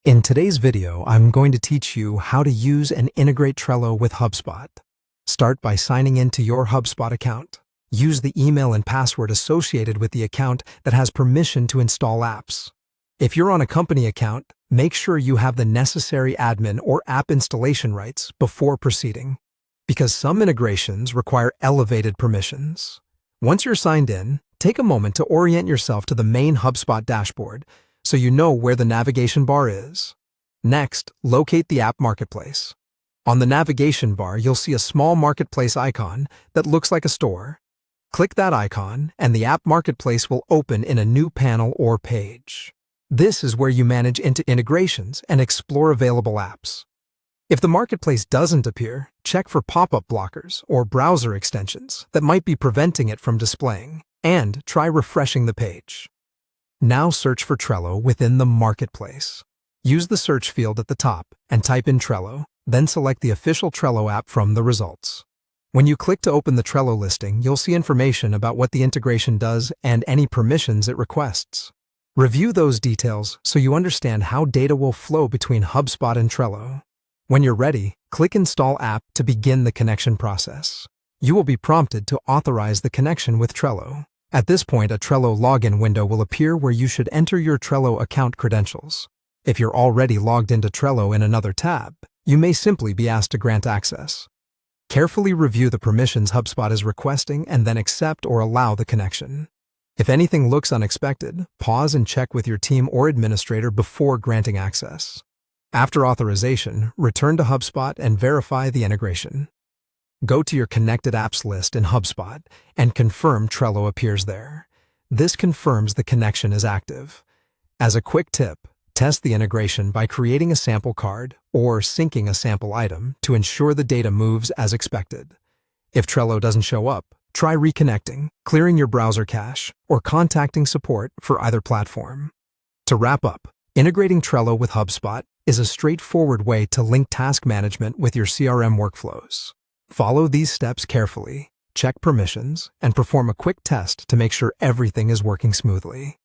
In today's video, I'm going to teach you how to use and integrate Trello with HubSpot. Start by signing into your HubSpot account. Use the email and password associated with the account that has permission to install apps. If you're on a company account, make sure you have the necessary admin or app installation rights before proceeding, because some integrations require elevated permissions. Once you're signed in, take a moment to orient yourself to the main HubSpot dashboard so you know where the navigation bar is. Next, locate the app marketplace. On the navigation bar, you'll see a small marketplace icon that looks like a store. Click that icon, and the app marketplace will open in a new panel or page. This is where you manage integrations and explore available apps. If the marketplace doesn't appear, check for pop-up blockers or browser extensions that might be preventing it from displaying, and try refreshing the page. Now search for Trello within the marketplace. Use the search field at the top and type in Trello, then select the official Trello app from the results. When you click to open the Trello listing, you'll see information about what the integration does and any permissions it requests. Review those details so you understand how data will flow between HubSpot and Trello. When you're ready, click Install App to begin the connection process. You will be prompted to authorize the connection with Trello. At this point, a Trello login window will appear where you should enter your Trello account credentials. If you're already logged into Trello in another tab, you may simply be asked to grant access. Carefully review the permissions HubSpot is requesting and then accept or allow the connection. If anything looks unexpected, pause and check with your team or administrator before granting access. After authorization, return to HubSpot and verify the integration. Go to your connected apps list in HubSpot and confirm Trello appears there. This confirms the connection is active. As a quick tip, test the integration by creating a sample card or syncing a sample item to ensure the data moves as expected. If Trello doesn't show up, try reconnecting, clearing your browser cache, or contacting support for either platform. To wrap up, integrating Trello with HubSpot is a straightforward way to link task management with your CRM workflows. Follow these steps carefully, check permissions, and perform a quick test to make sure everything is working smoothly.